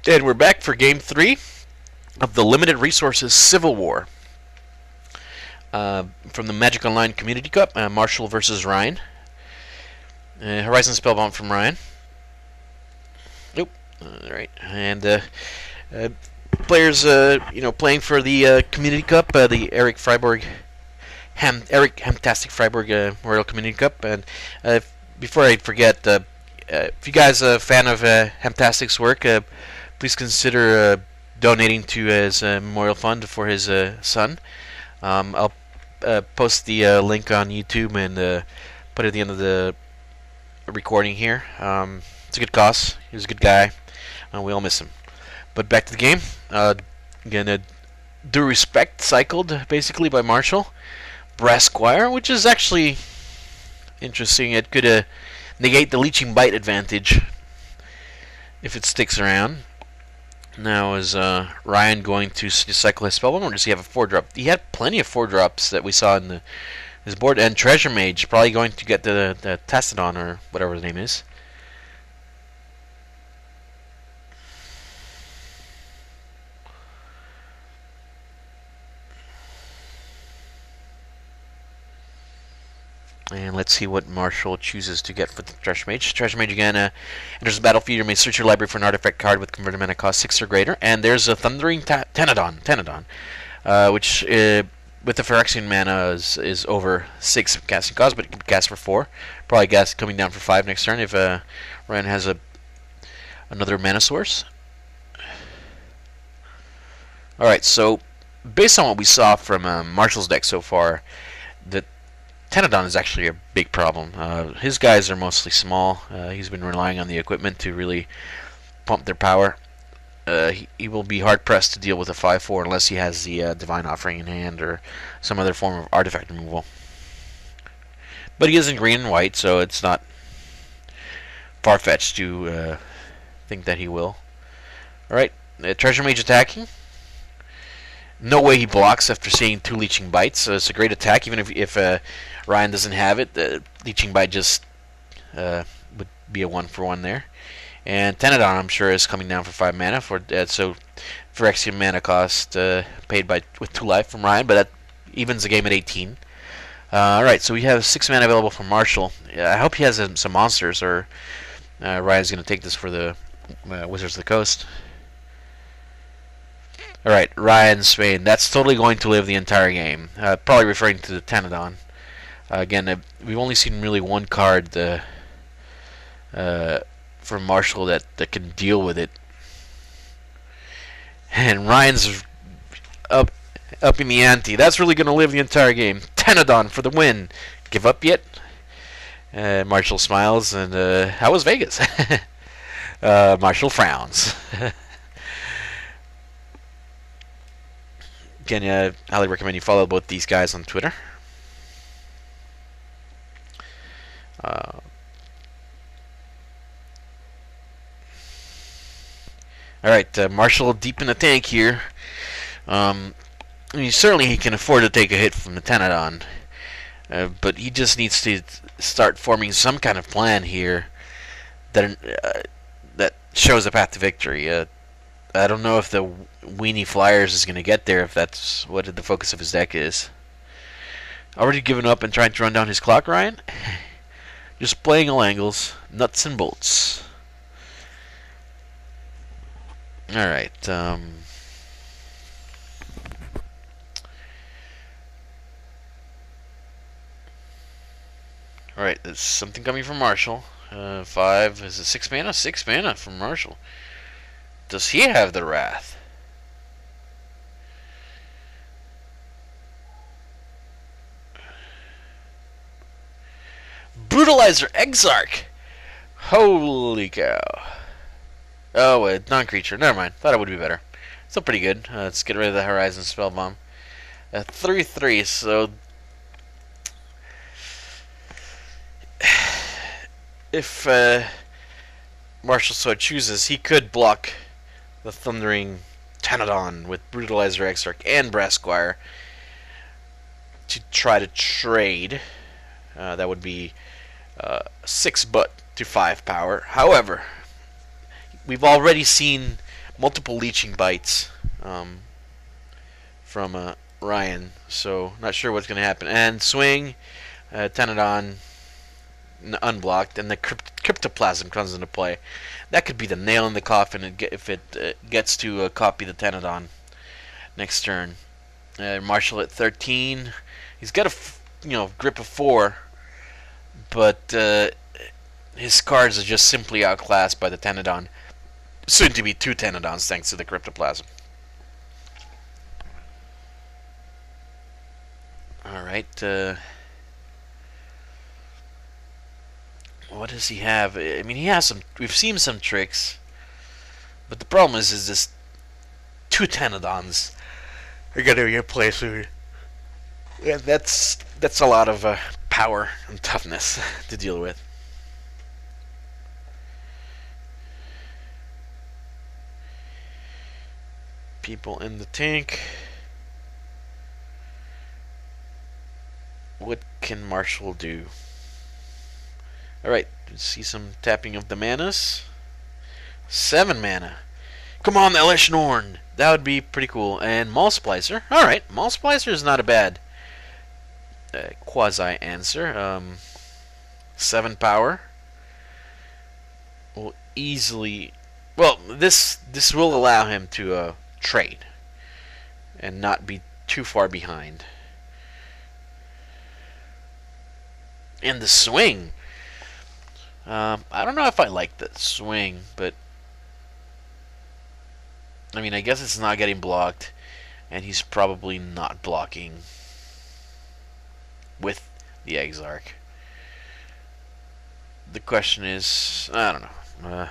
And we're back for Game 3 of the Limited Resources Civil War. From the Magic Online Community Cup, Marshall versus Ryan. Horizon Spellbound from Ryan. Nope. Alright. And players, playing for the Community Cup, the Eric Freiburg, Hamtastic Freiburg Memorial Community Cup. And before I forget, if you guys are a fan of Hamtastic's work, please consider donating to his memorial fund for his son. I'll post the link on YouTube and put it at the end of the recording here. It's a good cause. He was a good guy. We all miss him. But back to the game. Again, Due Respect cycled basically by Marshall. Brasquire, which is actually interesting. It could negate the Leeching Bite advantage if it sticks around. Now is Ryan going to cycle his Spellbomb, or does he have a 4-drop? He had plenty of 4-drops that we saw in his board. And Treasure Mage, probably going to get the Testodon, or whatever his name is. And let's see what Marshall chooses to get for the Treasure Mage. Treasure Mage again enters the battlefield. You may search your library for an artifact card with converted mana cost 6 or greater. And there's a Thundering Tenodon, which with the Phyrexian mana is over 6 casting cost, but it can be cast for 4. Probably cast coming down for 5 next turn if Ryan has another mana source. Alright, so based on what we saw from Marshall's deck so far, the Tenodon is actually a big problem. His guys are mostly small. He's been relying on the equipment to really pump their power. He will be hard-pressed to deal with a 5-4 unless he has the Divine Offering in hand or some other form of artifact removal. But he is in green and white, so it's not far-fetched to think that he will. Alright, Treasure Mage attacking. No way he blocks after seeing 2 Leeching Bites, so it's a great attack, even if Ryan doesn't have it. The Leeching Bite just would be a 1-for-1 there. And Tenodon, I'm sure, is coming down for 5 mana, so Phyrexian mana cost paid with 2 life from Ryan, but that evens the game at 18. Alright, so we have 6 mana available from Marshall. I hope he has some monsters, or Ryan's going to take this for the Wizards of the Coast. Alright, Ryan Spain. That's totally going to live the entire game. Probably referring to the Tenodon. Again, we've only seen really one card from Marshall that can deal with it. And Ryan's up in the ante. That's really going to live the entire game. Tenodon for the win. Give up yet? Marshall smiles, and how was Vegas? Marshall frowns. Again, I highly recommend you follow both these guys on Twitter. Alright, Marshall deep in the tank here. Certainly he can afford to take a hit from the Tenodon. But he just needs to start forming some kind of plan here that shows a path to victory. I don't know if the Weenie Flyers is going to get there, if that's what the focus of his deck is. Already given up and trying to run down his clock, Ryan? Just playing all angles, nuts and bolts. Alright, Alright, there's something coming from Marshall. 5, is it 6 mana? 6 mana from Marshall. Does he have the Wrath? Brutalizer Exarch! Holy cow. Oh, a non-creature. Never mind. Thought it would be better. Still pretty good. Let's get rid of the Horizon Spellbomb. 3/3, so if Marshall so chooses, he could block the Thundering Tenodon with Brutalizer Exarch and Brasquire to try to trade. That would be 6 but to 5 power. However, we've already seen multiple leeching bites from Ryan, so not sure what's going to happen. And swing, Tenodon unblocked, and the Cryptoplasm comes into play. That could be the nail in the coffin if it gets to copy the Tenodon next turn. Marshall at 13. He's got a grip of 4, but his cards are just simply outclassed by the Tenodon. Soon to be 2 Tenodons thanks to the Cryptoplasm. Alright, what does he have? I mean, he has some. We've seen some tricks, but the problem is this 2 Tenodons are gonna get placed soon. Yeah, that's a lot of power and toughness to deal with. People in the tank. What can Marshall do? Alright, see some tapping of the manas. 7 mana. Come on, Elesh Norn! That would be pretty cool. And Maul Splicer. Alright, Maul Splicer is not a bad quasi-answer. 7 power. Will easily... Well, this will allow him to trade. And not be too far behind. And the swing. I don't know if I like the swing, but I mean, I guess it's not getting blocked, and he's probably not blocking with the Exarch. The question is, I don't know.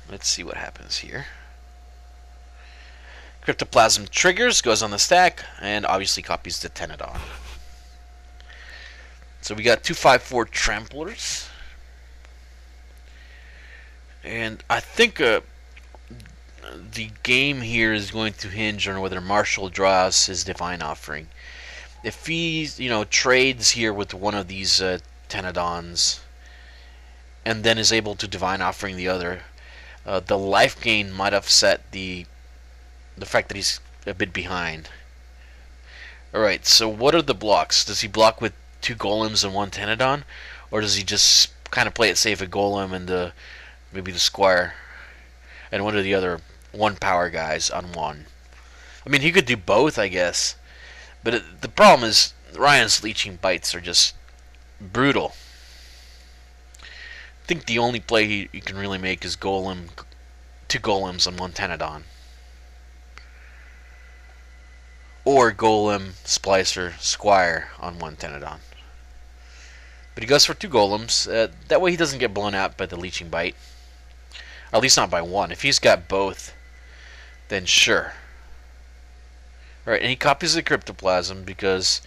Let's see what happens here. Cryptoplasm triggers, goes on the stack, and obviously copies the Tenodon. So we got 2/5/4 Tramplers. And I think the game here is going to hinge on whether Marshall draws his Divine Offering. If he, trades here with one of these Tenodons, and then is able to Divine Offering the other, the life gain might offset the fact that he's a bit behind. Alright, so what are the blocks? Does he block with 2 golems and 1 Tenodon? Or does he just kind of play it safe, a golem and maybe the squire? And one of the other 1 power guys on 1? I mean, he could do both, I guess. But the problem is, Ryan's leeching bites are just brutal. I think the only play he can really make is 2 golems and 1 Tenodon. Or golem, splicer, squire on 1 Tenodon. But he goes for 2 golems. That way he doesn't get blown out by the leeching bite. Or at least not by 1. If he's got both, then sure. Alright, and he copies the Cryptoplasm because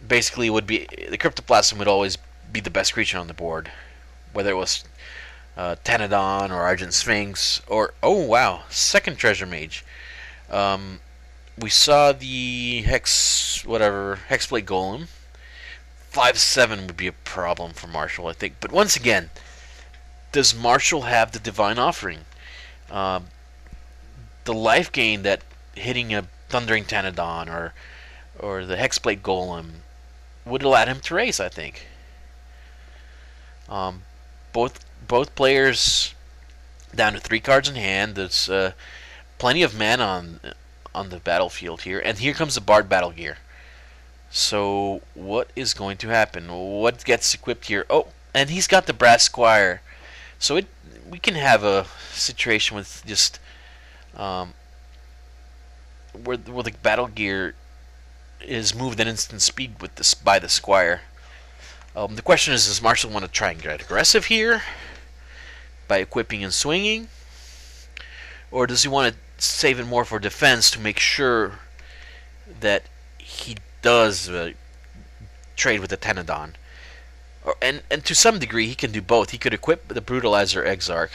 basically the Cryptoplasm would always be the best creature on the board. Whether it was Tenodon or Argent Sphinx or, oh wow, second Treasure Mage. We saw the Hexblade Golem. 5/7 would be a problem for Marshall, I think. But once again, does Marshall have the Divine Offering? The life gain that hitting a Thundering Tenodon or the Hexblade Golem would allow him to race, I think. Both players down to 3 cards in hand. There's plenty of mana on the battlefield here, and here comes the Bard Battle Gear. So what is going to happen? What gets equipped here? Oh, and he's got the Brass Squire. So we can have a situation with just where the Battle Gear is moved at instant speed by the Squire. The question is, does Marshall want to try and get aggressive here by equipping and swinging? Or does he want to save it more for defense to make sure that he does trade with the Tenodon? And to some degree, he can do both. He could equip the Brutalizer Exarch.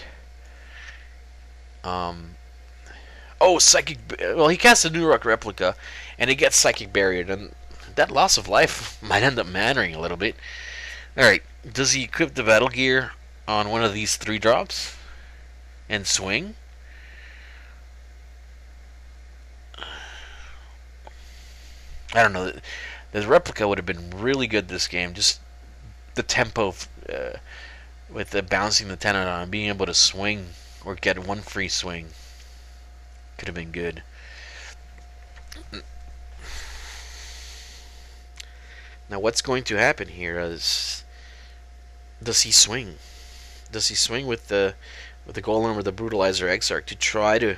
Psychic... Well, he casts a New Rock Replica, and it gets Psychic Barrier, and that loss of life might end up mattering a little bit. Alright, does he equip the battle gear on one of these 3 drops and swing? I don't know. The replica would have been really good this game. Just the tempo with the bouncing the Tenodon and being able to swing or get one free swing could have been good. Now what's going to happen here is, does he swing? Does he swing with the Golem or the Brutalizer Exarch to try to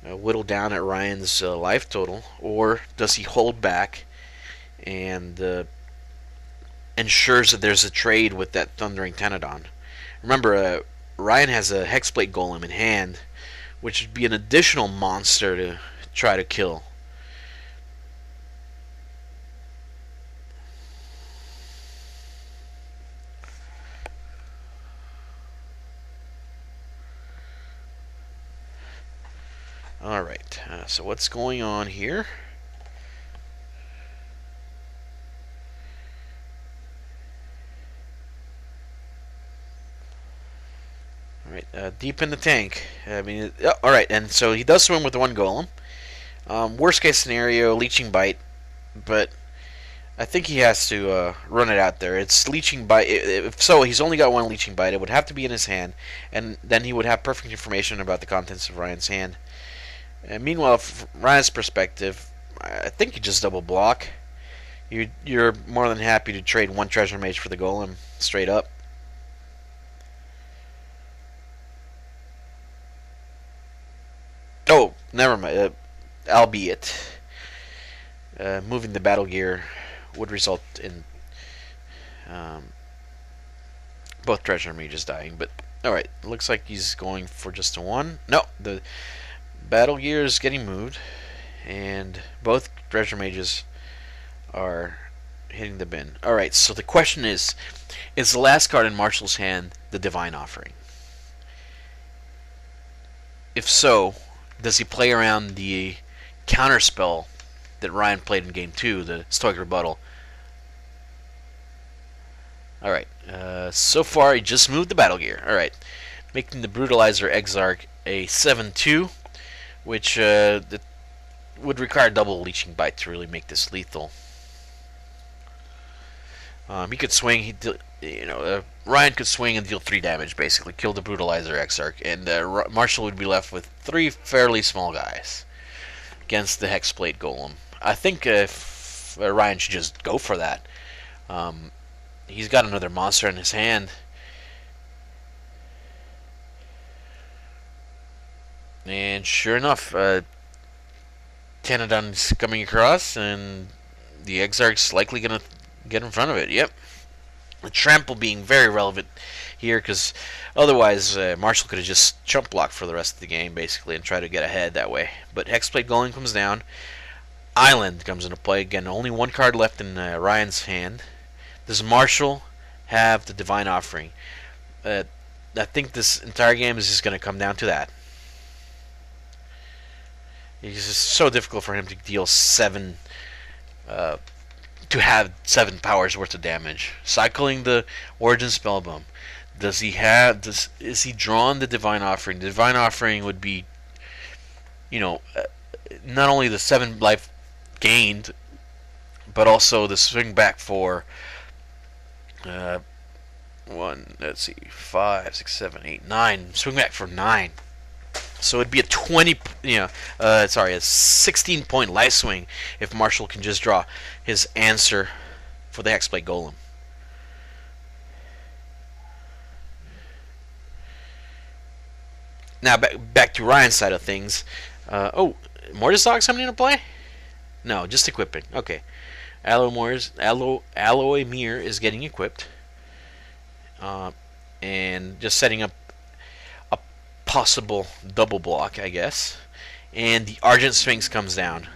whittle down at Ryan's life total, or does he hold back and ensures that there's a trade with that Thundering Tenodon? Remember, Ryan has a Hexblade Golem in hand, which would be an additional monster to try to kill. Alright, so what's going on here? Alright, deep in the tank. I mean, alright, and so he does swim with one Golem. Worst case scenario, Leeching Bite, but I think he has to run it out there. It's Leeching Bite. If so, he's only got one Leeching Bite. It would have to be in his hand, and then he would have perfect information about the contents of Ryan's hand. And meanwhile, from Ryan's perspective, I think you just double block. You're more than happy to trade one Treasure Mage for the Golem, straight up. Oh, never mind. Albeit, moving the battle gear would result in both Treasure Mages dying. But alright, looks like he's going for just a 1. No, the battle gear is getting moved, and both Treasure Mages are hitting the bin. Alright, so the question is the last card in Marshall's hand the Divine Offering? If so, does he play around the counterspell that Ryan played in Game 2, the Stoic Rebuttal? Alright, so far he just moved the battle gear. Alright, making the Brutalizer Exarch a 7-2, which would require double Leeching Bite to really make this lethal. He could swing. Ryan could swing and deal 3 damage, basically kill the Brutalizer Exarch, and Marshall would be left with 3 fairly small guys against the Hexblade Golem. I think if Ryan should just go for that. He's got another monster in his hand. And sure enough, Tenodon's coming across, and the Exarch's likely going to get in front of it. Yep. The trample being very relevant here, because otherwise Marshall could have just chump blocked for the rest of the game, basically, and try to get ahead that way. But Hexblade Golem comes down. Island comes into play. Again, only 1 card left in Ryan's hand. Does Marshall have the Divine Offering? I think this entire game is just going to come down to that. It's just so difficult for him to deal 7, to have 7 powers worth of damage. Cycling the Origin Spellbomb. Is he drawn the Divine Offering? The Divine Offering would be, not only the 7 life gained, but also the swing back for 1, let's see, 5, 6, 7, 8, 9. Swing back for 9. So it'd be a 16-point life swing if Marshall can just draw his answer for the Hexblade Golem. Now back to Ryan's side of things. Mortis Dog coming into play? No, just equipping. Okay. Alloy Mirror is getting equipped. And just setting up a possible double block, I guess. And the Argent Sphinx comes down.